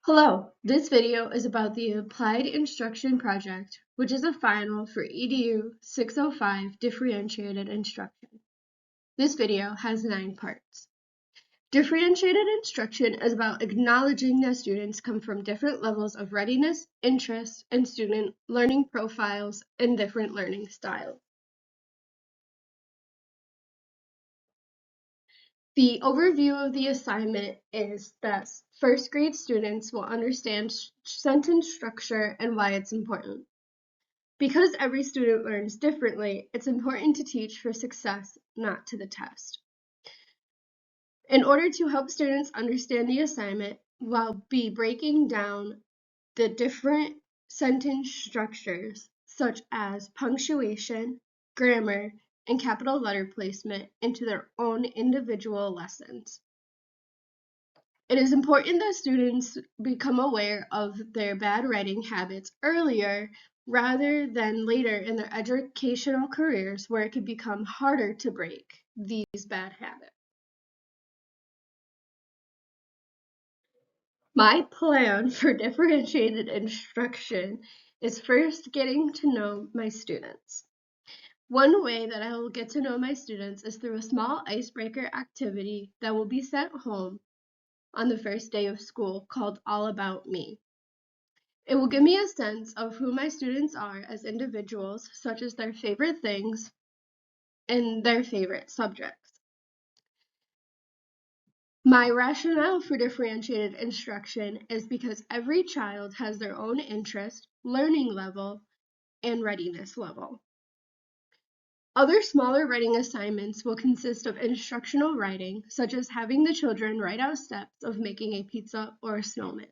Hello, this video is about the Applied Instruction Project, which is a final for EDU 605 Differentiated Instruction. This video has 9 parts. Differentiated instruction is about acknowledging that students come from different levels of readiness, interest, and student learning profiles and different learning styles. The overview of the assignment is that first grade students will understand sentence structure and why it's important. Because every student learns differently, it's important to teach for success, not to the test. In order to help students understand the assignment, we'll be breaking down the different sentence structures, such as punctuation, grammar, and capital letter placement into their own individual lessons. It is important that students become aware of their bad writing habits earlier rather than later in their educational careers where it could become harder to break these bad habits. My plan for differentiated instruction is first getting to know my students. One way that I will get to know my students is through a small icebreaker activity that will be sent home on the first day of school called All About Me. It will give me a sense of who my students are as individuals, such as their favorite things and their favorite subjects. My rationale for differentiated instruction is because every child has their own interest, learning level, and readiness level. Other smaller writing assignments will consist of instructional writing, such as having the children write out steps of making a pizza or a snowman.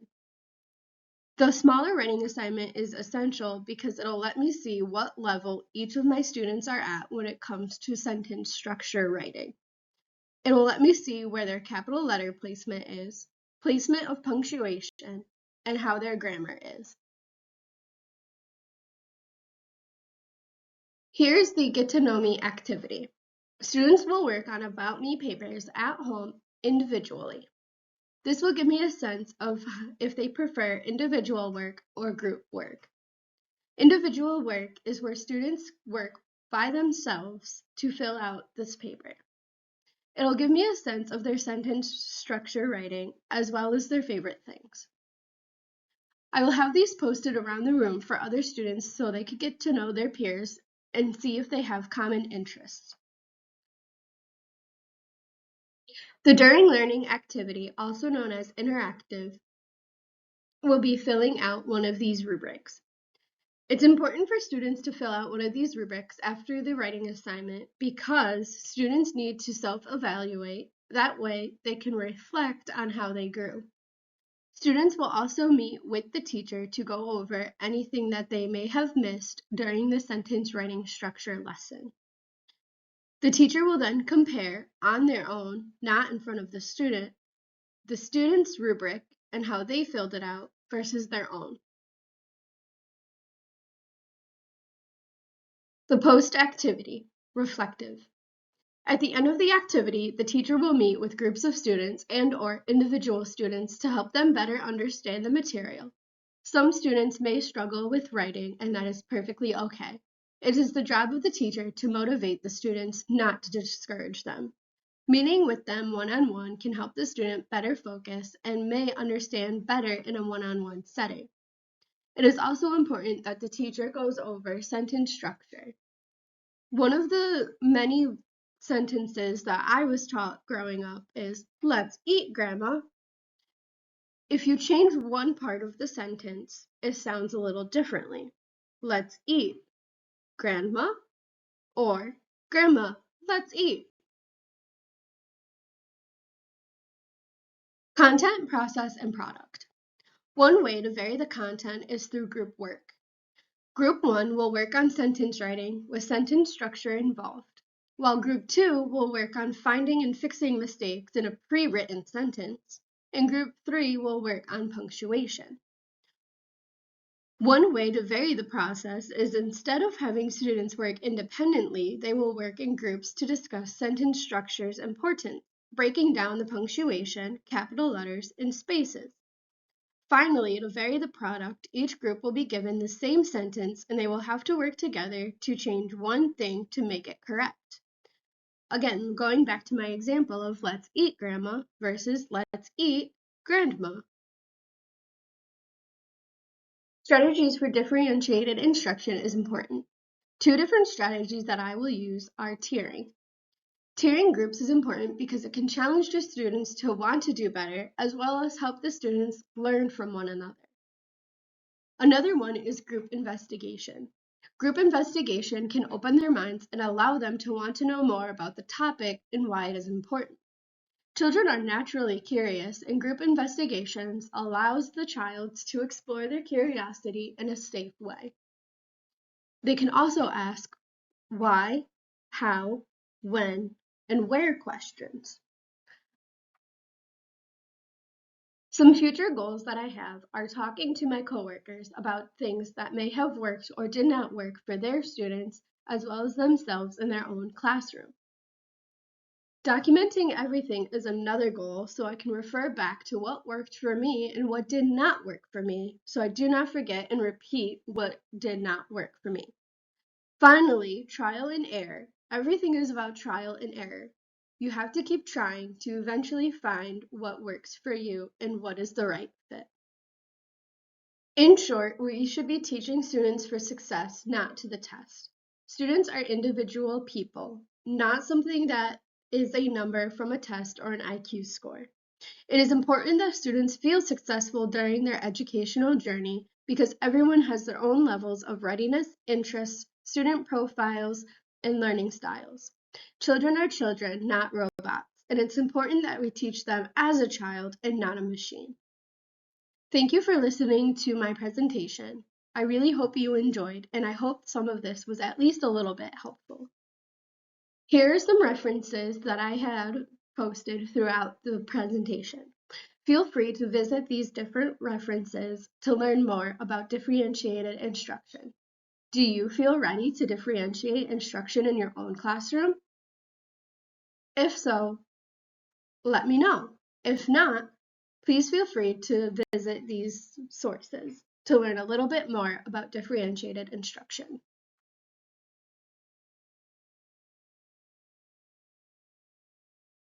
The smaller writing assignment is essential because it'll let me see what level each of my students are at when it comes to sentence structure writing. It will let me see where their capital letter placement is, placement of punctuation, and how their grammar is. Here's the Get to Know Me activity. Students will work on About Me papers at home individually. This will give me a sense of if they prefer individual work or group work. Individual work is where students work by themselves to fill out this paper. It'll give me a sense of their sentence structure writing as well as their favorite things. I will have these posted around the room for other students so they could get to know their peers and see if they have common interests. The During Learning activity, also known as interactive, will be filling out one of these rubrics. It's important for students to fill out one of these rubrics after the writing assignment because students need to self-evaluate. That way, they can reflect on how they grew. Students will also meet with the teacher to go over anything that they may have missed during the sentence writing structure lesson. The teacher will then compare on their own, not in front of the student's rubric and how they filled it out versus their own. The post activity, reflective. At the end of the activity, the teacher will meet with groups of students and/or individual students to help them better understand the material. Some students may struggle with writing, and that is perfectly okay. It is the job of the teacher to motivate the students, not to discourage them. Meeting with them one-on-one can help the student better focus and may understand better in a one-on-one setting. It is also important that the teacher goes over sentence structure. One of the many sentences that I was taught growing up is, "Let's eat, Grandma." If you change one part of the sentence, it sounds a little differently. "Let's eat, Grandma," or "Grandma, let's eat." Content, process, and product. One way to vary the content is through group work. Group 1 will work on sentence writing with sentence structure involved, while Group 2 will work on finding and fixing mistakes in a pre-written sentence, and Group 3 will work on punctuation. One way to vary the process is instead of having students work independently, they will work in groups to discuss sentence structure's importance, breaking down the punctuation, capital letters, and spaces. Finally, to vary the product, each group will be given the same sentence and they will have to work together to change one thing to make it correct. Again, going back to my example of let's eat grandma versus let's eat grandma. Strategies for differentiated instruction is important. Two different strategies that I will use are tiering. Tiering groups is important because it can challenge the students to want to do better, as well as help the students learn from one another. Another one is group investigation. Group investigation can open their minds and allow them to want to know more about the topic and why it is important. Children are naturally curious, and group investigations allows the child to explore their curiosity in a safe way. They can also ask why, how, when, and where questions. Some future goals that I have are talking to my coworkers about things that may have worked or did not work for their students as well as themselves in their own classroom. Documenting everything is another goal so I can refer back to what worked for me and what did not work for me so I do not forget and repeat what did not work for me. Finally, trial and error. Everything is about trial and error. You have to keep trying to eventually find what works for you and what is the right fit. In short, we should be teaching students for success, not to the test. Students are individual people, not something that is a number from a test or an IQ score. It is important that students feel successful during their educational journey because everyone has their own levels of readiness, interests, student profiles, and learning styles. Children are children, not robots, and it's important that we teach them as a child and not a machine. Thank you for listening to my presentation. I really hope you enjoyed, and I hope some of this was at least a little bit helpful. Here are some references that I had posted throughout the presentation. Feel free to visit these different references to learn more about differentiated instruction. Do you feel ready to differentiate instruction in your own classroom? If so, let me know. If not, please feel free to visit these sources to learn a little bit more about differentiated instruction.